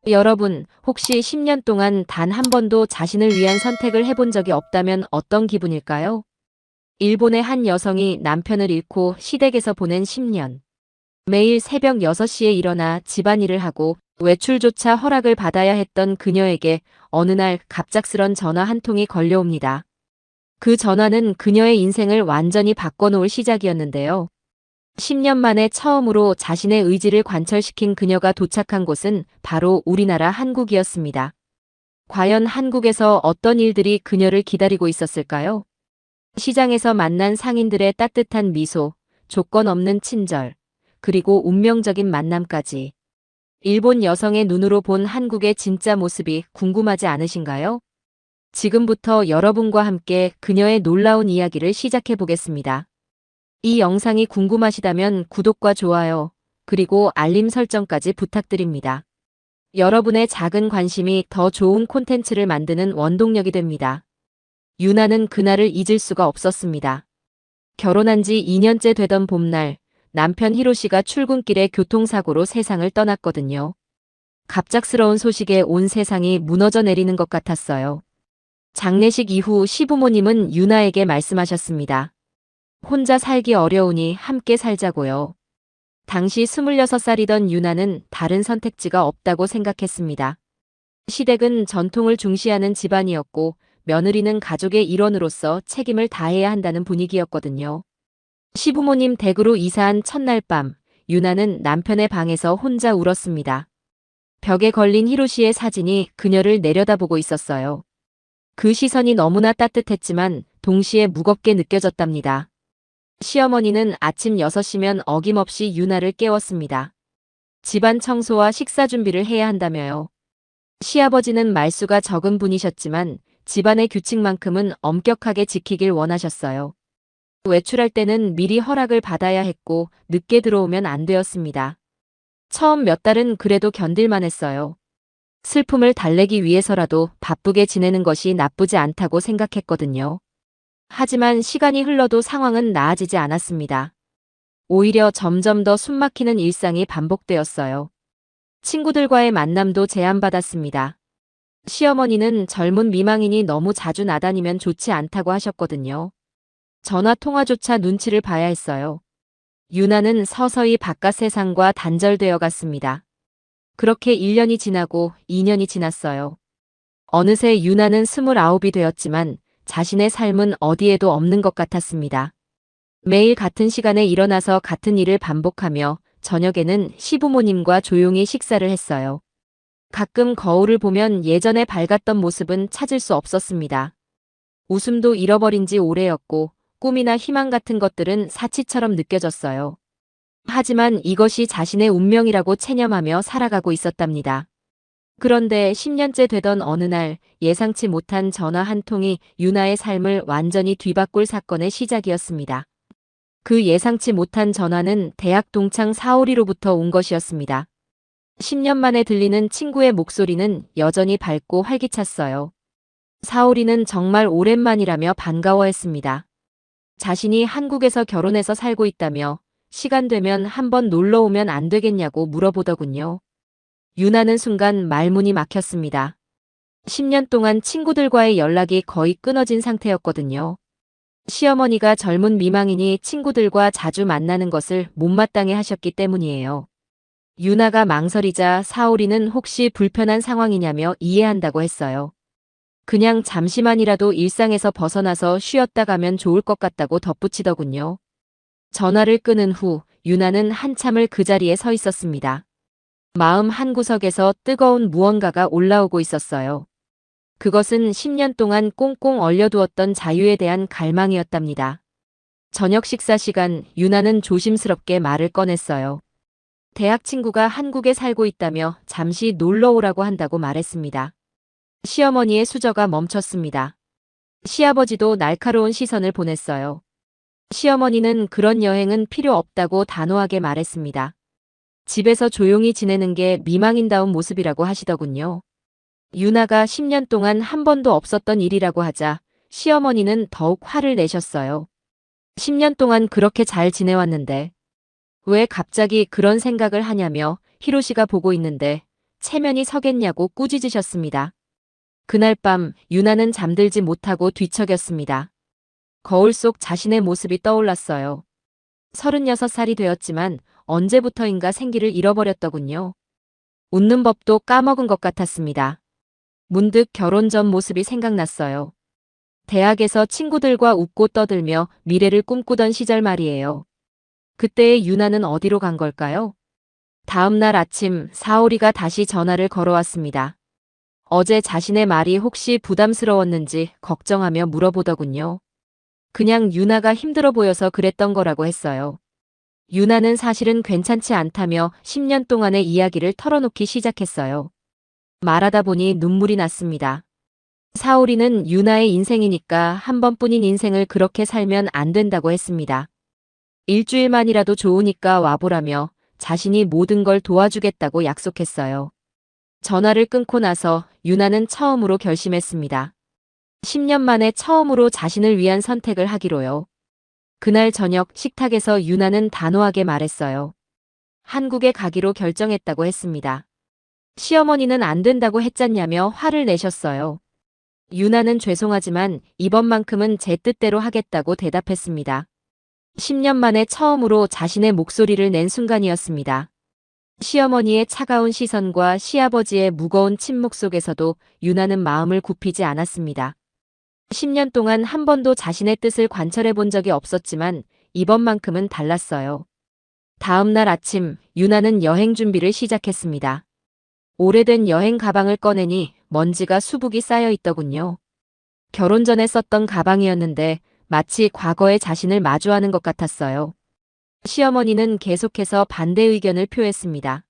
여러분, 혹시 10년 동안 단 한 번도 자신을 위한 선택을 해본 적이 없다면 어떤 기분일까요? 일본의 한 여성이 남편을 잃고 시댁에서 보낸 10년. 매일 새벽 6시에 일어나 집안일을 하고 외출조차 허락을 받아야 했던 그녀에게 어느 날 갑작스런 전화 한 통이 걸려옵니다. 그 전화는 그녀의 인생을 완전히 바꿔놓을 시작이었는데요. 10년 만에 처음으로 자신의 의지를 관철시킨 그녀가 도착한 곳은 바로 우리나라 한국이었습니다. 과연 한국에서 어떤 일들이 그녀를 기다리고 있었을까요? 시장에서 만난 상인들의 따뜻한 미소, 조건 없는 친절, 그리고 운명적인 만남까지. 일본 여성의 눈으로 본 한국의 진짜 모습이 궁금하지 않으신가요? 지금부터 여러분과 함께 그녀의 놀라운 이야기를 시작해 보겠습니다. 이 영상이 궁금하시다면 구독과 좋아요, 그리고 알림 설정까지 부탁드립니다. 여러분의 작은 관심이 더 좋은 콘텐츠를 만드는 원동력이 됩니다. 유나는 그날을 잊을 수가 없었습니다. 결혼한 지 2년째 되던 봄날, 남편 히로시가 출근길에 교통사고로 세상을 떠났거든요. 갑작스러운 소식에 온 세상이 무너져 내리는 것 같았어요. 장례식 이후 시부모님은 유나에게 말씀하셨습니다. 혼자 살기 어려우니 함께 살자고요. 당시 26살이던 유나는 다른 선택지가 없다고 생각했습니다. 시댁은 전통을 중시하는 집안이었고 며느리는 가족의 일원으로서 책임을 다해야 한다는 분위기였거든요. 시부모님 댁으로 이사한 첫날 밤, 유나는 남편의 방에서 혼자 울었습니다. 벽에 걸린 히로시의 사진이 그녀를 내려다보고 있었어요. 그 시선이 너무나 따뜻했지만 동시에 무겁게 느껴졌답니다. 시어머니는 아침 6시면 어김없이 유나를 깨웠습니다. 집안 청소와 식사 준비를 해야 한다며요. 시아버지는 말수가 적은 분이셨지만 집안의 규칙만큼은 엄격하게 지키길 원하셨어요. 외출할 때는 미리 허락을 받아야 했고 늦게 들어오면 안 되었습니다. 처음 몇 달은 그래도 견딜만 했어요. 슬픔을 달래기 위해서라도 바쁘게 지내는 것이 나쁘지 않다고 생각했거든요. 하지만 시간이 흘러도 상황은 나아지지 않았습니다. 오히려 점점 더 숨막히는 일상이 반복되었어요. 친구들과의 만남도 제한받았습니다. 시어머니는 젊은 미망인이 너무 자주 나다니면 좋지 않다고 하셨거든요. 전화 통화조차 눈치를 봐야 했어요. 유나는 서서히 바깥 세상과 단절되어 갔습니다. 그렇게 1년이 지나고 2년이 지났어요. 어느새 유나는 29이 되었지만 자신의 삶은 어디에도 없는 것 같았습니다. 매일 같은 시간에 일어나서 같은 일을 반복하며 저녁에는 시부모님과 조용히 식사를 했어요. 가끔 거울을 보면 예전에 밝았던 모습은 찾을 수 없었습니다. 웃음도 잃어버린 지 오래였고 꿈이나 희망 같은 것들은 사치처럼 느껴졌어요. 하지만 이것이 자신의 운명이라고 체념하며 살아가고 있었답니다. 그런데 10년째 되던 어느 날 예상치 못한 전화 한 통이 유나의 삶을 완전히 뒤바꿀 사건의 시작이었습니다. 그 예상치 못한 전화는 대학 동창 사오리로부터 온 것이었습니다. 10년 만에 들리는 친구의 목소리는 여전히 밝고 활기찼어요. 사오리는 정말 오랜만이라며 반가워했습니다. 자신이 한국에서 결혼해서 살고 있다며 시간 되면 한번 놀러 오면 안 되겠냐고 물어보더군요. 유나는 순간 말문이 막혔습니다. 10년 동안 친구들과의 연락이 거의 끊어진 상태였거든요. 시어머니가 젊은 미망인이 친구들과 자주 만나는 것을 못마땅해 하셨기 때문이에요. 유나가 망설이자 사오리는 혹시 불편한 상황이냐며 이해한다고 했어요. 그냥 잠시만이라도 일상에서 벗어나서 쉬었다 가면 좋을 것 같다고 덧붙이더군요. 전화를 끊은 후 유나는 한참을 그 자리에 서 있었습니다. 마음 한구석에서 뜨거운 무언가가 올라오고 있었어요. 그것은 10년 동안 꽁꽁 얼려두었던 자유에 대한 갈망이었답니다. 저녁 식사 시간 유나는 조심스럽게 말을 꺼냈어요. 대학 친구가 한국에 살고 있다며 잠시 놀러 오라고 한다고 말했습니다. 시어머니의 수저가 멈췄습니다. 시아버지도 날카로운 시선을 보냈어요. 시어머니는 그런 여행은 필요 없다고 단호하게 말했습니다. 집에서 조용히 지내는 게 미망인다운 모습이라고 하시더군요. 유나가 10년 동안 한 번도 없었던 일이라고 하자 시어머니는 더욱 화를 내셨어요. 10년 동안 그렇게 잘 지내왔는데 왜 갑자기 그런 생각을 하냐며 히로시가 보고 있는데 체면이 서겠냐고 꾸짖으셨습니다. 그날 밤 유나는 잠들지 못하고 뒤척였습니다. 거울 속 자신의 모습이 떠올랐어요. 36살이 되었지만 언제부터인가 생기를 잃어버렸더군요. 웃는 법도 까먹은 것 같았습니다. 문득 결혼 전 모습이 생각났어요. 대학에서 친구들과 웃고 떠들며 미래를 꿈꾸던 시절 말이에요. 그때의 유나는 어디로 간 걸까요? 다음 날 아침 사오리가 다시 전화를 걸어왔습니다. 어제 자신의 말이 혹시 부담스러웠는지 걱정하며 물어보더군요. 그냥 유나가 힘들어 보여서 그랬던 거라고 했어요. 유나는 사실은 괜찮지 않다며 10년 동안의 이야기를 털어놓기 시작했어요. 말하다 보니 눈물이 났습니다. 사오리는 유나의 인생이니까 한 번뿐인 인생을 그렇게 살면 안 된다고 했습니다. 일주일만이라도 좋으니까 와보라며 자신이 모든 걸 도와주겠다고 약속했어요. 전화를 끊고 나서 유나는 처음으로 결심했습니다. 10년 만에 처음으로 자신을 위한 선택을 하기로요. 그날 저녁 식탁에서 유나는 단호하게 말했어요. 한국에 가기로 결정했다고 했습니다. 시어머니는 안 된다고 했잖냐며 화를 내셨어요. 유나는 죄송하지만 이번만큼은 제 뜻대로 하겠다고 대답했습니다. 10년 만에 처음으로 자신의 목소리를 낸 순간이었습니다. 시어머니의 차가운 시선과 시아버지의 무거운 침묵 속에서도 유나는 마음을 굽히지 않았습니다. 10년 동안 한 번도 자신의 뜻을 관철해 본 적이 없었지만 이번만큼은 달랐어요. 다음 날 아침 유나는 여행 준비를 시작했습니다. 오래된 여행 가방을 꺼내니 먼지가 수북이 쌓여 있더군요. 결혼 전에 썼던 가방이었는데 마치 과거의 자신을 마주하는 것 같았어요. 시어머니는 계속해서 반대 의견을 표했습니다.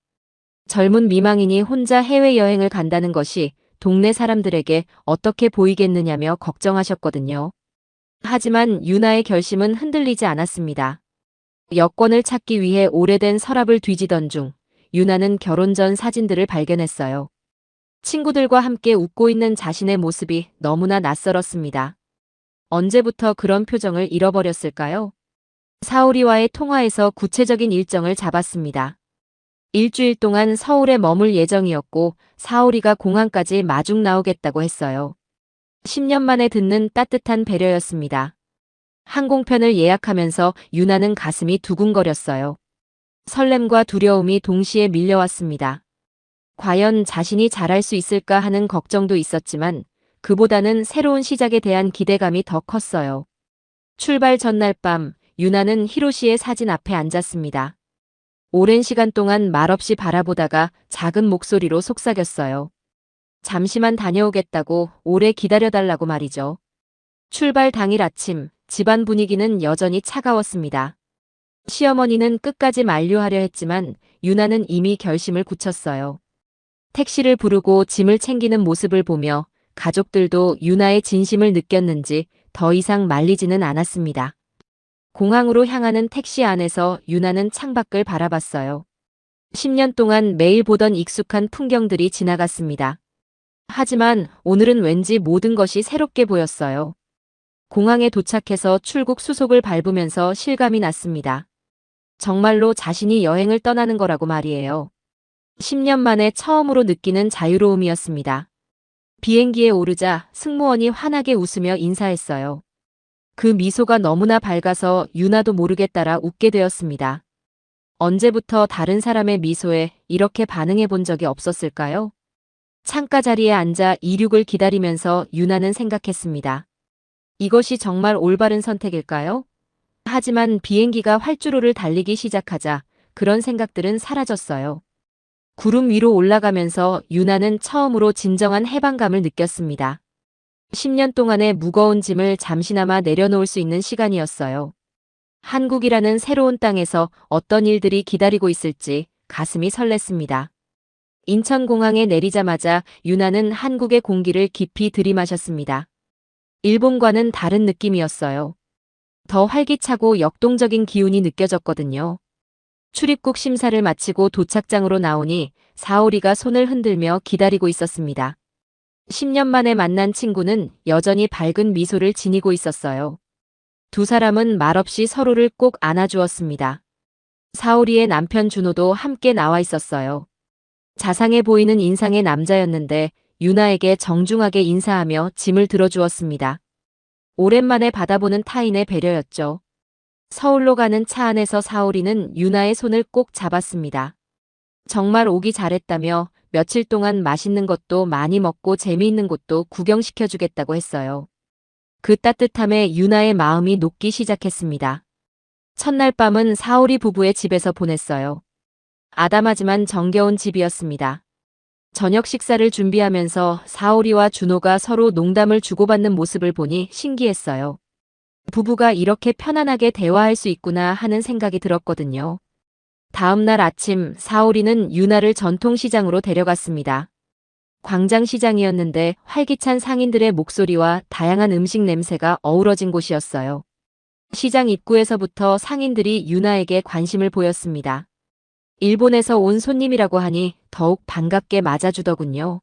젊은 미망인이 혼자 해외여행을 간다는 것이 동네 사람들에게 어떻게 보이겠느냐며 걱정하셨거든요. 하지만 유나의 결심은 흔들리지 않았습니다. 여권을 찾기 위해 오래된 서랍을 뒤지던 중 유나는 결혼 전 사진들을 발견했어요. 친구들과 함께 웃고 있는 자신의 모습이 너무나 낯설었습니다. 언제부터 그런 표정을 잃어버렸을까요? 사오리와의 통화에서 구체적인 일정을 잡았습니다. 일주일 동안 서울에 머물 예정이었고 사오리가 공항까지 마중 나오겠다고 했어요. 10년 만에 듣는 따뜻한 배려였습니다. 항공편을 예약하면서 유나는 가슴이 두근거렸어요. 설렘과 두려움이 동시에 밀려왔습니다. 과연 자신이 잘할 수 있을까 하는 걱정도 있었지만 그보다는 새로운 시작에 대한 기대감이 더 컸어요. 출발 전날 밤 유나는 히로시의 사진 앞에 앉았습니다. 오랜 시간 동안 말없이 바라보다가 작은 목소리로 속삭였어요. 잠시만 다녀오겠다고 오래 기다려달라고 말이죠. 출발 당일 아침 집안 분위기는 여전히 차가웠습니다. 시어머니는 끝까지 만류하려 했지만 유나는 이미 결심을 굳혔어요. 택시를 부르고 짐을 챙기는 모습을 보며 가족들도 유나의 진심을 느꼈는지 더 이상 말리지는 않았습니다. 공항으로 향하는 택시 안에서 유나는 창밖을 바라봤어요. 10년 동안 매일 보던 익숙한 풍경들이 지나갔습니다. 하지만 오늘은 왠지 모든 것이 새롭게 보였어요. 공항에 도착해서 출국 수속을 밟으면서 실감이 났습니다. 정말로 자신이 여행을 떠나는 거라고 말이에요. 10년 만에 처음으로 느끼는 자유로움이었습니다. 비행기에 오르자 승무원이 환하게 웃으며 인사했어요. 그 미소가 너무나 밝아서 유나도 모르게 따라 웃게 되었습니다. 언제부터 다른 사람의 미소에 이렇게 반응해 본 적이 없었을까요? 창가 자리에 앉아 이륙을 기다리면서 유나는 생각했습니다. 이것이 정말 올바른 선택일까요? 하지만 비행기가 활주로를 달리기 시작하자 그런 생각들은 사라졌어요. 구름 위로 올라가면서 유나는 처음으로 진정한 해방감을 느꼈습니다. 10년 동안의 무거운 짐을 잠시나마 내려놓을 수 있는 시간이었어요. 한국이라는 새로운 땅에서 어떤 일들이 기다리고 있을지 가슴이 설렜습니다. 인천공항에 내리자마자 유나는 한국의 공기를 깊이 들이마셨습니다. 일본과는 다른 느낌이었어요. 더 활기차고 역동적인 기운이 느껴졌거든요. 출입국 심사를 마치고 도착장으로 나오니 사오리가 손을 흔들며 기다리고 있었습니다. 10년 만에 만난 친구는 여전히 밝은 미소를 지니고 있었어요. 두 사람은 말없이 서로를 꼭 안아주었습니다. 사오리의 남편 준호도 함께 나와 있었어요. 자상해 보이는 인상의 남자였는데 유나에게 정중하게 인사하며 짐을 들어주었습니다. 오랜만에 받아보는 타인의 배려였죠. 서울로 가는 차 안에서 사오리는 유나의 손을 꼭 잡았습니다. 정말 오기 잘했다며 며칠 동안 맛있는 것도 많이 먹고 재미있는 곳도 구경시켜주겠다고 했어요. 그 따뜻함에 유나의 마음이 녹기 시작했습니다. 첫날 밤은 사오리 부부의 집에서 보냈어요. 아담하지만 정겨운 집이었습니다. 저녁 식사를 준비하면서 사오리와 준호가 서로 농담을 주고받는 모습을 보니 신기했어요. 부부가 이렇게 편안하게 대화할 수 있구나 하는 생각이 들었거든요. 다음 날 아침 사오리는 유나를 전통시장으로 데려갔습니다. 광장시장이었는데 활기찬 상인들의 목소리와 다양한 음식 냄새가 어우러진 곳이었어요. 시장 입구에서부터 상인들이 유나에게 관심을 보였습니다. 일본에서 온 손님이라고 하니 더욱 반갑게 맞아주더군요.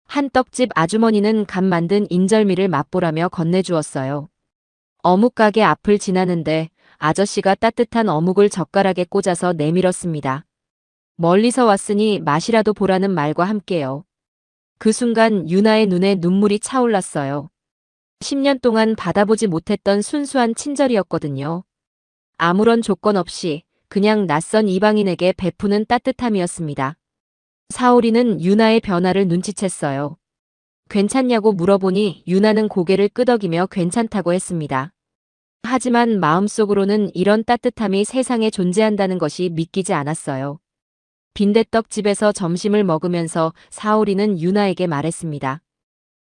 한 떡집 아주머니는 갓 만든 인절미를 맛보라며 건네주었어요. 어묵 가게 앞을 지나는데 아저씨가 따뜻한 어묵을 젓가락에 꽂아서 내밀었습니다. 멀리서 왔으니 맛이라도 보라는 말과 함께요. 그 순간 유나의 눈에 눈물이 차올랐어요. 10년 동안 받아보지 못했던 순수한 친절이었거든요. 아무런 조건 없이 그냥 낯선 이방인에게 베푸는 따뜻함이었습니다. 사오리는 유나의 변화를 눈치챘어요. 괜찮냐고 물어보니 유나는 고개를 끄덕이며 괜찮다고 했습니다. 하지만 마음속으로는 이런 따뜻함이 세상에 존재한다는 것이 믿기지 않았어요. 빈대떡집에서 점심을 먹으면서 사오리는 유나에게 말했습니다.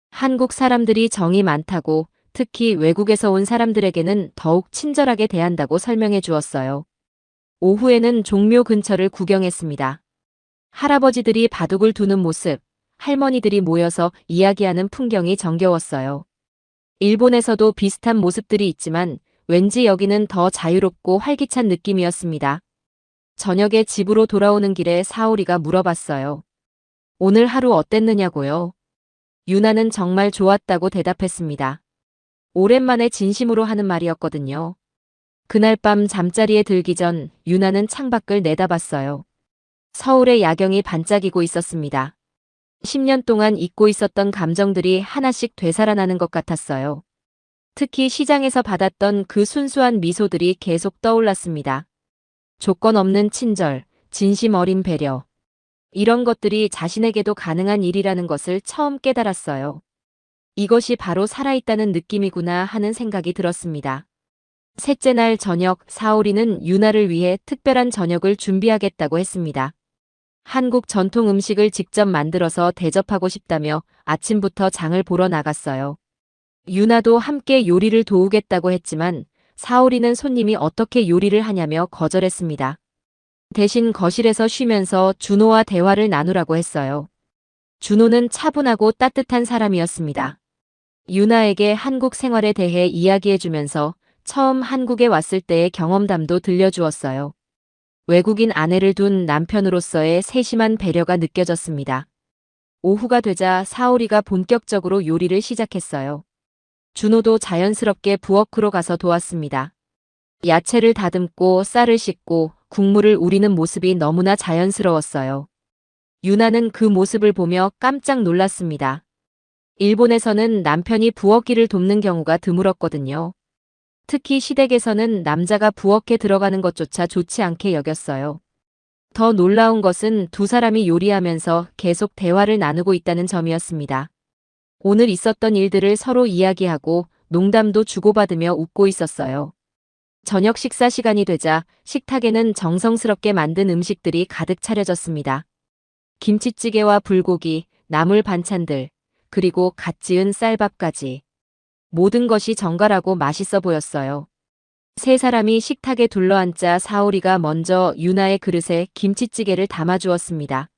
한국 사람들이 정이 많다고, 특히 외국에서 온 사람들에게는 더욱 친절하게 대한다고 설명해 주었어요. 오후에는 종묘 근처를 구경했습니다. 할아버지들이 바둑을 두는 모습, 할머니들이 모여서 이야기하는 풍경이 정겨웠어요. 일본에서도 비슷한 모습들이 있지만 왠지 여기는 더 자유롭고 활기찬 느낌이었습니다. 저녁에 집으로 돌아오는 길에 사오리가 물어봤어요. 오늘 하루 어땠느냐고요? 유나는 정말 좋았다고 대답했습니다. 오랜만에 진심으로 하는 말이었거든요. 그날 밤 잠자리에 들기 전 유나는 창밖을 내다봤어요. 서울의 야경이 반짝이고 있었습니다. 10년 동안 잊고 있었던 감정들이 하나씩 되살아나는 것 같았어요. 특히 시장에서 받았던 그 순수한 미소들이 계속 떠올랐습니다. 조건 없는 친절, 진심 어린 배려. 이런 것들이 자신에게도 가능한 일이라는 것을 처음 깨달았어요. 이것이 바로 살아있다는 느낌이구나 하는 생각이 들었습니다. 셋째 날 저녁 사오리는 유나를 위해 특별한 저녁을 준비하겠다고 했습니다. 한국 전통 음식을 직접 만들어서 대접하고 싶다며 아침부터 장을 보러 나갔어요. 유나도 함께 요리를 도우겠다고 했지만 사오리는 손님이 어떻게 요리를 하냐며 거절했습니다. 대신 거실에서 쉬면서 준호와 대화를 나누라고 했어요. 준호는 차분하고 따뜻한 사람이었습니다. 유나에게 한국 생활에 대해 이야기해주면서 처음 한국에 왔을 때의 경험담도 들려주었어요. 외국인 아내를 둔 남편으로서의 세심한 배려가 느껴졌습니다. 오후가 되자 사오리가 본격적으로 요리를 시작했어요. 준호도 자연스럽게 부엌으로 가서 도왔습니다. 야채를 다듬고 쌀을 씻고 국물을 우리는 모습이 너무나 자연스러웠어요. 유나는 그 모습을 보며 깜짝 놀랐습니다. 일본에서는 남편이 부엌 일을 돕는 경우가 드물었거든요. 특히 시댁에서는 남자가 부엌에 들어가는 것조차 좋지 않게 여겼어요. 더 놀라운 것은 두 사람이 요리하면서 계속 대화를 나누고 있다는 점이었습니다. 오늘 있었던 일들을 서로 이야기하고 농담도 주고받으며 웃고 있었어요. 저녁 식사 시간이 되자 식탁에는 정성스럽게 만든 음식들이 가득 차려졌습니다. 김치찌개와 불고기, 나물 반찬들, 그리고 갓 지은 쌀밥까지. 모든 것이 정갈하고 맛있어 보였어요. 세 사람이 식탁에 둘러앉자 사오리가 먼저 유나의 그릇에 김치찌개를 담아주었습니다.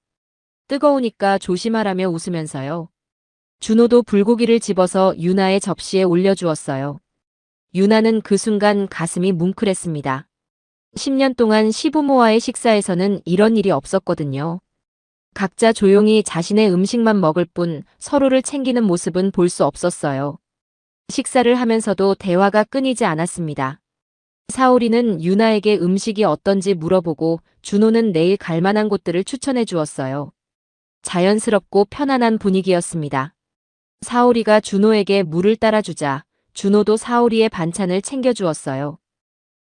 뜨거우니까 조심하라며 웃으면서요. 준호도 불고기를 집어서 유나의 접시에 올려주었어요. 유나는 그 순간 가슴이 뭉클했습니다. 10년 동안 시부모와의 식사에서는 이런 일이 없었거든요. 각자 조용히 자신의 음식만 먹을 뿐 서로를 챙기는 모습은 볼 수 없었어요. 식사를 하면서도 대화가 끊이지 않았습니다. 사오리는 유나에게 음식이 어떤지 물어보고 준호는 내일 갈 만한 곳들을 추천해 주었어요. 자연스럽고 편안한 분위기였습니다. 사오리가 준호에게 물을 따라주자 준호도 사오리의 반찬을 챙겨주었어요.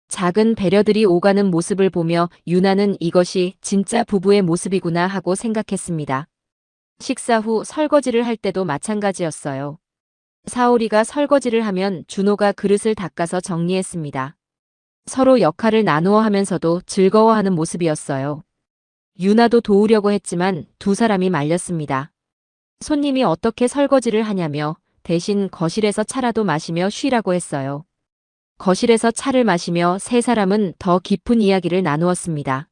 작은 배려들이 오가는 모습을 보며 유나는 이것이 진짜 부부의 모습이구나 하고 생각했습니다. 식사 후 설거지를 할 때도 마찬가지였어요. 사오리가 설거지를 하면 준호가 그릇을 닦아서 정리했습니다. 서로 역할을 나누어 하면서도 즐거워하는 모습이었어요. 유나도 도우려고 했지만 두 사람이 말렸습니다. 손님이 어떻게 설거지를 하냐며 대신 거실에서 차라도 마시며 쉬라고 했어요. 거실에서 차를 마시며 세 사람은 더 깊은 이야기를 나누었습니다.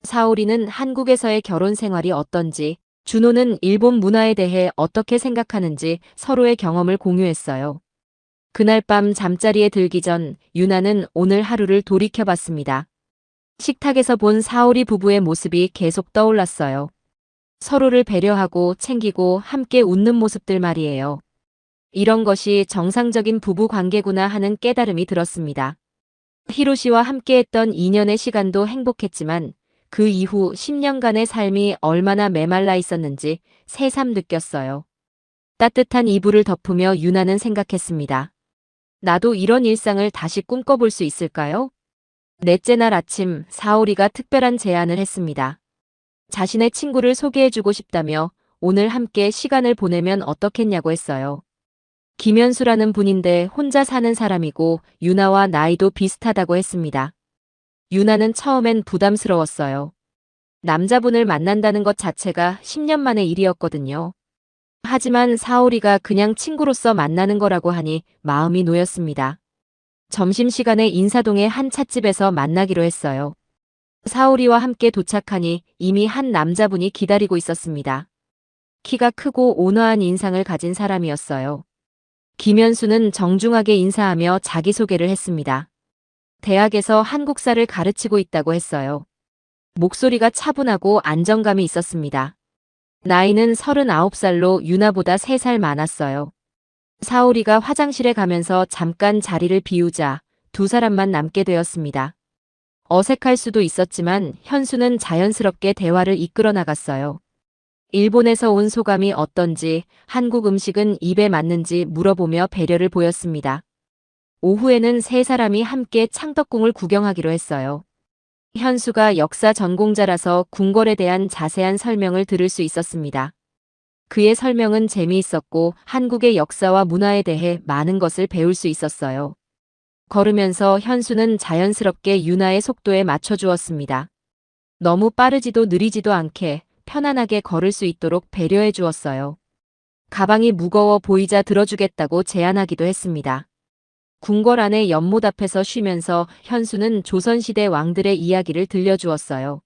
사오리는 한국에서의 결혼 생활이 어떤지, 준호는 일본 문화에 대해 어떻게 생각하는지 서로의 경험을 공유했어요. 그날 밤 잠자리에 들기 전 유나는 오늘 하루를 돌이켜봤습니다. 식탁에서 본 사오리 부부의 모습이 계속 떠올랐어요. 서로를 배려하고 챙기고 함께 웃는 모습들 말이에요. 이런 것이 정상적인 부부 관계구나 하는 깨달음이 들었습니다. 히로시와 함께했던 2년의 시간도 행복했지만 그 이후 10년간의 삶이 얼마나 메말라 있었는지 새삼 느꼈어요. 따뜻한 이불을 덮으며 유나는 생각했습니다. 나도 이런 일상을 다시 꿈꿔볼 수 있을까요? 넷째 날 아침 사오리가 특별한 제안을 했습니다. 자신의 친구를 소개해주고 싶다며 오늘 함께 시간을 보내면 어떻겠냐고 했어요. 김현수라는 분인데 혼자 사는 사람이고 유나와 나이도 비슷하다고 했습니다. 유나는 처음엔 부담스러웠어요. 남자분을 만난다는 것 자체가 10년 만의 일이었거든요. 하지만 사오리가 그냥 친구로서 만나는 거라고 하니 마음이 놓였습니다. 점심시간에 인사동의 한 찻집에서 만나기로 했어요. 사오리와 함께 도착하니 이미 한 남자분이 기다리고 있었습니다. 키가 크고 온화한 인상을 가진 사람이었어요. 김현수는 정중하게 인사하며 자기소개를 했습니다. 대학에서 한국사를 가르치고 있다고 했어요. 목소리가 차분하고 안정감이 있었습니다. 나이는 39살로 유나보다 3살 많았어요. 사오리가 화장실에 가면서 잠깐 자리를 비우자 두 사람만 남게 되었습니다. 어색할 수도 있었지만 현수는 자연스럽게 대화를 이끌어 나갔어요. 일본에서 온 소감이 어떤지, 한국 음식은 입에 맞는지 물어보며 배려를 보였습니다. 오후에는 세 사람이 함께 창덕궁을 구경하기로 했어요. 현수가 역사 전공자라서 궁궐에 대한 자세한 설명을 들을 수 있었습니다. 그의 설명은 재미있었고 한국의 역사와 문화에 대해 많은 것을 배울 수 있었어요. 걸으면서 현수는 자연스럽게 유나의 속도에 맞춰주었습니다. 너무 빠르지도 느리지도 않게 편안하게 걸을 수 있도록 배려해 주었어요. 가방이 무거워 보이자 들어주겠다고 제안하기도 했습니다. 궁궐 안의 연못 앞에서 쉬면서 현수는 조선시대 왕들의 이야기를 들려주었어요.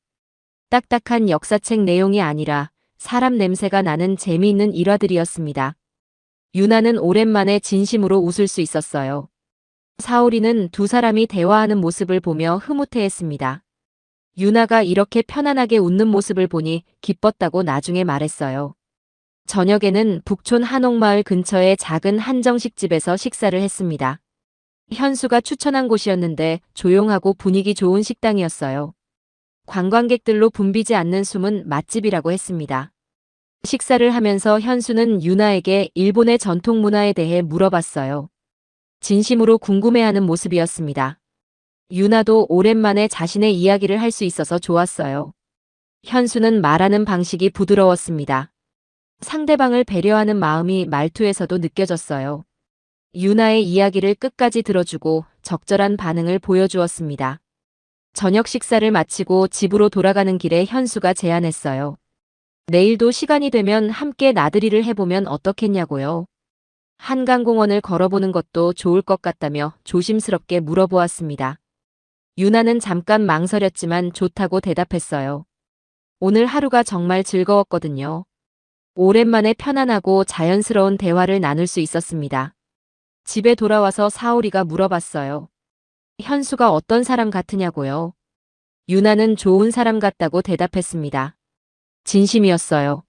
딱딱한 역사책 내용이 아니라 사람 냄새가 나는 재미있는 일화들이었습니다. 유나는 오랜만에 진심으로 웃을 수 있었어요. 사오리는 두 사람이 대화하는 모습을 보며 흐뭇해했습니다. 유나가 이렇게 편안하게 웃는 모습을 보니 기뻤다고 나중에 말했어요. 저녁에는 북촌 한옥마을 근처의 작은 한정식집에서 식사를 했습니다. 현수가 추천한 곳이었는데 조용하고 분위기 좋은 식당이었어요. 관광객들로 붐비지 않는 숨은 맛집이라고 했습니다. 식사를 하면서 현수는 유나에게 일본의 전통 문화에 대해 물어봤어요. 진심으로 궁금해하는 모습이었습니다. 유나도 오랜만에 자신의 이야기를 할 수 있어서 좋았어요. 현수는 말하는 방식이 부드러웠습니다. 상대방을 배려하는 마음이 말투에서도 느껴졌어요. 유나의 이야기를 끝까지 들어주고 적절한 반응을 보여주었습니다. 저녁 식사를 마치고 집으로 돌아가는 길에 현수가 제안했어요. 내일도 시간이 되면 함께 나들이를 해보면 어떻겠냐고요. 한강공원을 걸어보는 것도 좋을 것 같다며 조심스럽게 물어보았습니다. 유나는 잠깐 망설였지만 좋다고 대답했어요. 오늘 하루가 정말 즐거웠거든요. 오랜만에 편안하고 자연스러운 대화를 나눌 수 있었습니다. 집에 돌아와서 사오리가 물어봤어요. 현수가 어떤 사람 같으냐고요. 유나는 좋은 사람 같다고 대답했습니다. 진심이었어요.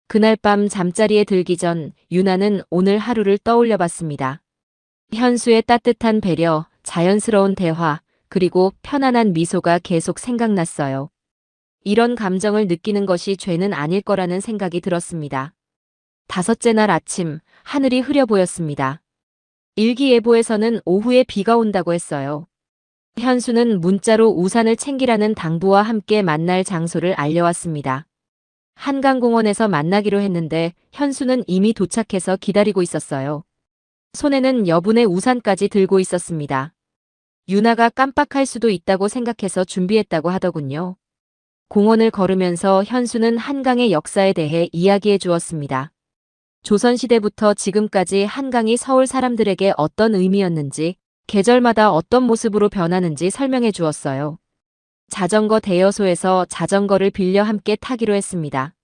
그날 밤 잠자리에 들기 전 유나는 오늘 하루를 떠올려 봤습니다. 현수의 따뜻한 배려, 자연스러운 대화, 그리고 편안한 미소가 계속 생각났어요. 이런 감정을 느끼는 것이 죄는 아닐 거라는 생각이 들었습니다. 다섯째 날 아침, 하늘이 흐려 보였습니다. 일기예보에서는 오후에 비가 온다고 했어요. 현수는 문자로 우산을 챙기라는 당부와 함께 만날 장소를 알려왔습니다. 한강공원에서 만나기로 했는데 현수는 이미 도착해서 기다리고 있었어요. 손에는 여분의 우산까지 들고 있었습니다. 유나가 깜빡할 수도 있다고 생각해서 준비했다고 하더군요. 공원을 걸으면서 현수는 한강의 역사에 대해 이야기해 주었습니다. 조선시대부터 지금까지 한강이 서울 사람들에게 어떤 의미였는지, 계절마다 어떤 모습으로 변하는지 설명해 주었어요. 자전거 대여소에서 자전거를 빌려 함께 타기로 했습니다.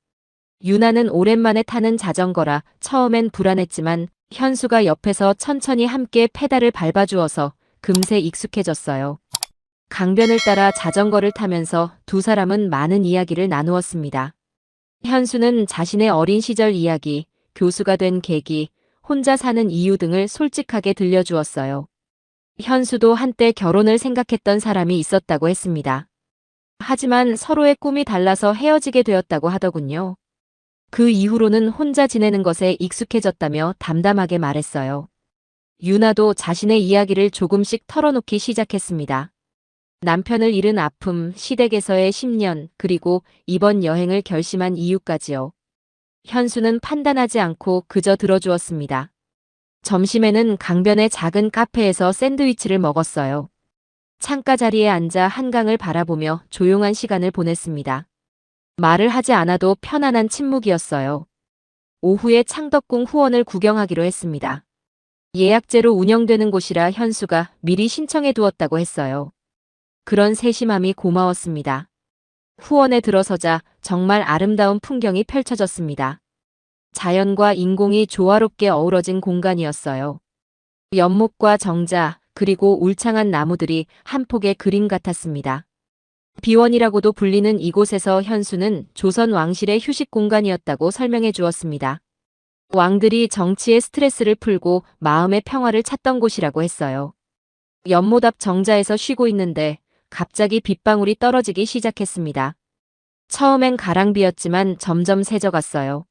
유나는 오랜만에 타는 자전거라 처음엔 불안했지만 현수가 옆에서 천천히 함께 페달을 밟아주어서 금세 익숙해졌어요. 강변을 따라 자전거를 타면서 두 사람은 많은 이야기를 나누었습니다. 현수는 자신의 어린 시절 이야기, 교수가 된 계기, 혼자 사는 이유 등을 솔직하게 들려주었어요. 현수도 한때 결혼을 생각했던 사람이 있었다고 했습니다. 하지만 서로의 꿈이 달라서 헤어지게 되었다고 하더군요. 그 이후로는 혼자 지내는 것에 익숙해졌다며 담담하게 말했어요. 유나도 자신의 이야기를 조금씩 털어놓기 시작했습니다. 남편을 잃은 아픔, 시댁에서의 10년, 그리고 이번 여행을 결심한 이유까지요. 현수는 판단하지 않고 그저 들어주었습니다. 점심에는 강변의 작은 카페에서 샌드위치를 먹었어요. 창가 자리에 앉아 한강을 바라보며 조용한 시간을 보냈습니다. 말을 하지 않아도 편안한 침묵이었어요. 오후에 창덕궁 후원을 구경하기로 했습니다. 예약제로 운영되는 곳이라 현수가 미리 신청해 두었다고 했어요. 그런 세심함이 고마웠습니다. 후원에 들어서자 정말 아름다운 풍경이 펼쳐졌습니다. 자연과 인공이 조화롭게 어우러진 공간이었어요. 연못과 정자, 그리고 울창한 나무들이 한 폭의 그림 같았습니다. 비원이라고도 불리는 이곳에서 현수는 조선 왕실의 휴식 공간이었다고 설명해 주었습니다. 왕들이 정치의 스트레스를 풀고 마음의 평화를 찾던 곳이라고 했어요. 연못 앞 정자에서 쉬고 있는데 갑자기 빗방울이 떨어지기 시작했습니다. 처음엔 가랑비였지만 점점 새져갔어요.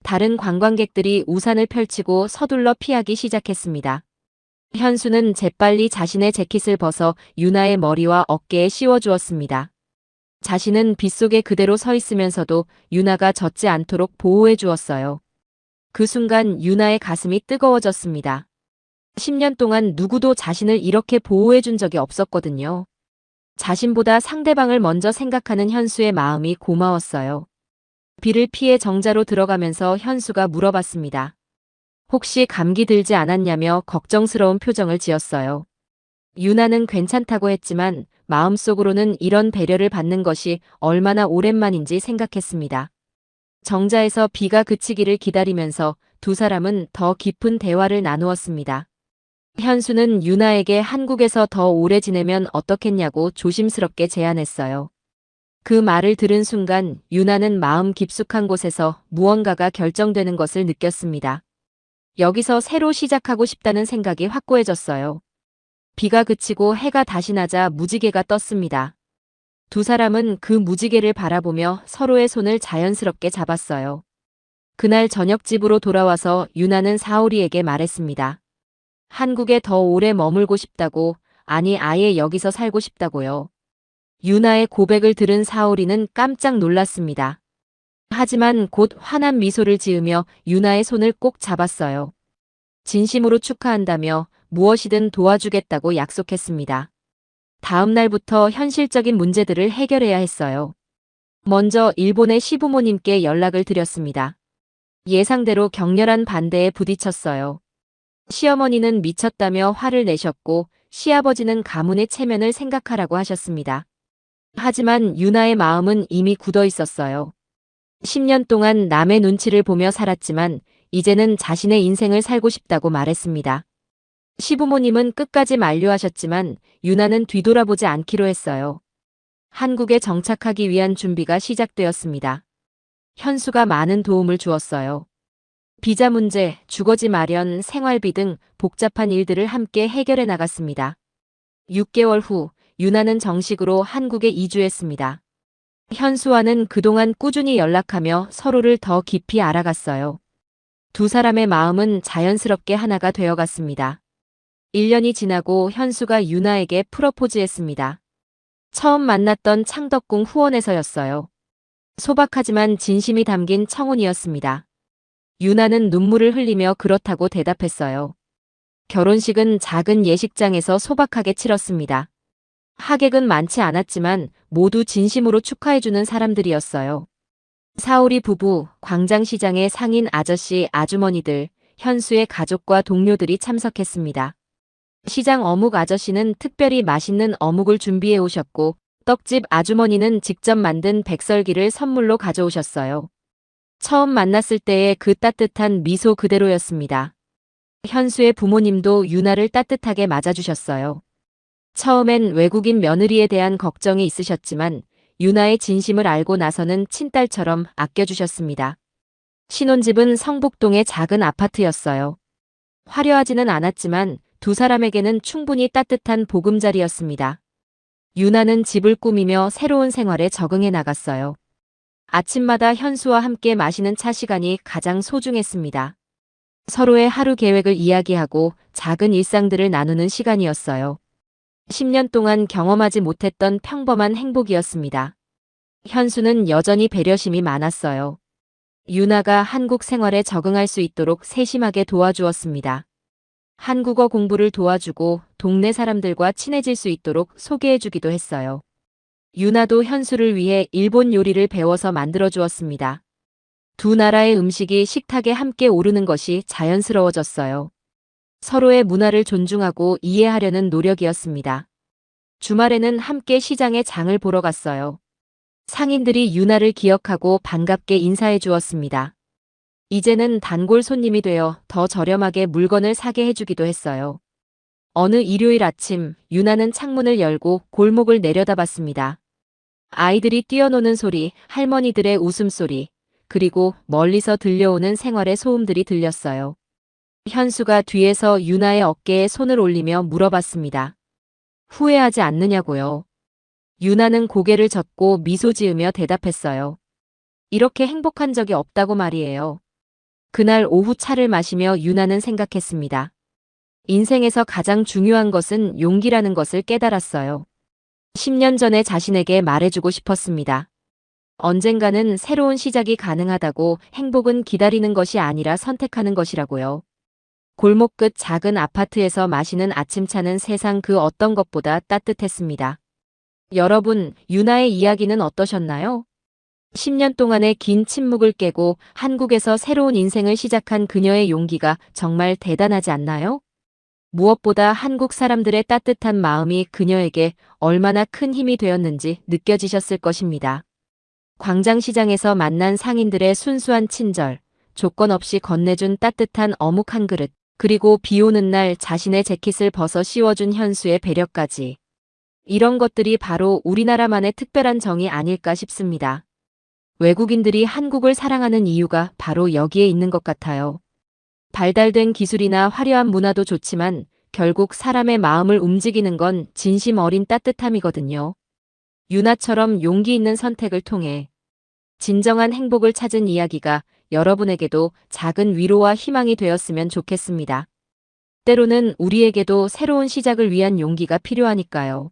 다른 관광객들이 우산을 펼치고 서둘러 피하기 시작했습니다. 현수는 재빨리 자신의 재킷을 벗어 유나의 머리와 어깨에 씌워주었습니다. 자신은 빗속에 그대로 서 있으면서도 유나가 젖지 않도록 보호해 주었어요. 그 순간 유나의 가슴이 뜨거워졌습니다. 10년 동안 누구도 자신을 이렇게 보호해 준 적이 없었거든요. 자신보다 상대방을 먼저 생각하는 현수의 마음이 고마웠어요. 비를 피해 정자로 들어가면서 현수가 물어봤습니다. 혹시 감기 들지 않았냐며 걱정스러운 표정을 지었어요. 유나는 괜찮다고 했지만 마음속으로는 이런 배려를 받는 것이 얼마나 오랜만인지 생각했습니다. 정자에서 비가 그치기를 기다리면서 두 사람은 더 깊은 대화를 나누었습니다. 현수는 유나에게 한국에서 더 오래 지내면 어떻겠냐고 조심스럽게 제안했어요. 그 말을 들은 순간 유나는 마음 깊숙한 곳에서 무언가가 결정되는 것을 느꼈습니다. 여기서 새로 시작하고 싶다는 생각이 확고해졌어요. 비가 그치고 해가 다시 나자 무지개가 떴습니다. 두 사람은 그 무지개를 바라보며 서로의 손을 자연스럽게 잡았어요. 그날 저녁 집으로 돌아와서 유나는 사오리에게 말했습니다. 한국에 더 오래 머물고 싶다고, 아니 아예 여기서 살고 싶다고요. 유나의 고백을 들은 사오리는 깜짝 놀랐습니다. 하지만 곧 환한 미소를 지으며 유나의 손을 꼭 잡았어요. 진심으로 축하한다며 무엇이든 도와주겠다고 약속했습니다. 다음 날부터 현실적인 문제들을 해결해야 했어요. 먼저 일본의 시부모님께 연락을 드렸습니다. 예상대로 격렬한 반대에 부딪혔어요. 시어머니는 미쳤다며 화를 내셨고 시아버지는 가문의 체면을 생각하라고 하셨습니다. 하지만 유나의 마음은 이미 굳어 있었어요. 10년 동안 남의 눈치를 보며 살았지만 이제는 자신의 인생을 살고 싶다고 말했습니다. 시부모님은 끝까지 만류하셨지만 유나는 뒤돌아보지 않기로 했어요. 한국에 정착하기 위한 준비가 시작되었습니다. 현수가 많은 도움을 주었어요. 비자 문제, 주거지 마련, 생활비 등 복잡한 일들을 함께 해결해 나갔습니다. 6개월 후 유나는 정식으로 한국에 이주했습니다. 현수와는 그동안 꾸준히 연락하며 서로를 더 깊이 알아갔어요. 두 사람의 마음은 자연스럽게 하나가 되어갔습니다. 1년이 지나고 현수가 유나에게 프러포즈했습니다. 처음 만났던 창덕궁 후원에서였어요. 소박하지만 진심이 담긴 청혼이었습니다. 유나는 눈물을 흘리며 그렇다고 대답했어요. 결혼식은 작은 예식장에서 소박하게 치렀습니다. 하객은 많지 않았지만 모두 진심으로 축하해주는 사람들이었어요. 사오리 부부, 광장시장의 상인 아저씨, 아주머니들, 현수의 가족과 동료들이 참석했습니다. 시장 어묵 아저씨는 특별히 맛있는 어묵을 준비해 오셨고, 떡집 아주머니는 직접 만든 백설기를 선물로 가져오셨어요. 처음 만났을 때의 그 따뜻한 미소 그대로였습니다. 현수의 부모님도 유나를 따뜻하게 맞아주셨어요. 처음엔 외국인 며느리에 대한 걱정이 있으셨지만 유나의 진심을 알고 나서는 친딸처럼 아껴주셨습니다. 신혼집은 성북동의 작은 아파트였어요. 화려하지는 않았지만 두 사람에게는 충분히 따뜻한 보금자리였습니다. 유나는 집을 꾸미며 새로운 생활에 적응해 나갔어요. 아침마다 현수와 함께 마시는 차 시간이 가장 소중했습니다. 서로의 하루 계획을 이야기하고 작은 일상들을 나누는 시간이었어요. 10년 동안 경험하지 못했던 평범한 행복이었습니다. 현수는 여전히 배려심이 많았어요. 유나가 한국 생활에 적응할 수 있도록 세심하게 도와주었습니다. 한국어 공부를 도와주고 동네 사람들과 친해질 수 있도록 소개해주기도 했어요. 유나도 현수를 위해 일본 요리를 배워서 만들어 주었습니다. 두 나라의 음식이 식탁에 함께 오르는 것이 자연스러워졌어요. 서로의 문화를 존중하고 이해하려는 노력이었습니다. 주말에는 함께 시장에 장을 보러 갔어요. 상인들이 유나를 기억하고 반갑게 인사해 주었습니다. 이제는 단골 손님이 되어 더 저렴하게 물건을 사게 해주기도 했어요. 어느 일요일 아침, 유나는 창문을 열고 골목을 내려다봤습니다. 아이들이 뛰어노는 소리, 할머니들의 웃음소리, 그리고 멀리서 들려오는 생활의 소음들이 들렸어요. 현수가 뒤에서 유나의 어깨에 손을 올리며 물어봤습니다. 후회하지 않느냐고요. 유나는 고개를 젓고 미소 지으며 대답했어요. 이렇게 행복한 적이 없다고 말이에요. 그날 오후 차를 마시며 유나는 생각했습니다. 인생에서 가장 중요한 것은 용기라는 것을 깨달았어요. 10년 전에 자신에게 말해주고 싶었습니다. 언젠가는 새로운 시작이 가능하다고 행복은 기다리는 것이 아니라 선택하는 것이라고요. 골목 끝 작은 아파트에서 마시는 아침차는 세상 그 어떤 것보다 따뜻했습니다. 여러분, 유나의 이야기는 어떠셨나요? 10년 동안의 긴 침묵을 깨고 한국에서 새로운 인생을 시작한 그녀의 용기가 정말 대단하지 않나요? 무엇보다 한국 사람들의 따뜻한 마음이 그녀에게 얼마나 큰 힘이 되었는지 느껴지셨을 것입니다. 광장시장에서 만난 상인들의 순수한 친절, 조건 없이 건네준 따뜻한 어묵 한 그릇, 그리고 비 오는 날 자신의 재킷을 벗어 씌워준 현수의 배려까지. 이런 것들이 바로 우리나라만의 특별한 정이 아닐까 싶습니다. 외국인들이 한국을 사랑하는 이유가 바로 여기에 있는 것 같아요. 발달된 기술이나 화려한 문화도 좋지만 결국 사람의 마음을 움직이는 건 진심 어린 따뜻함이거든요. 유나처럼 용기 있는 선택을 통해 진정한 행복을 찾은 이야기가 여러분에게도 작은 위로와 희망이 되었으면 좋겠습니다. 때로는 우리에게도 새로운 시작을 위한 용기가 필요하니까요.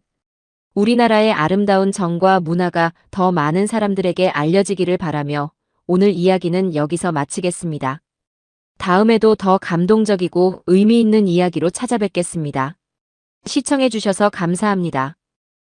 우리나라의 아름다운 정과 문화가 더 많은 사람들에게 알려지기를 바라며 오늘 이야기는 여기서 마치겠습니다. 다음에도 더 감동적이고 의미 있는 이야기로 찾아뵙겠습니다. 시청해주셔서 감사합니다.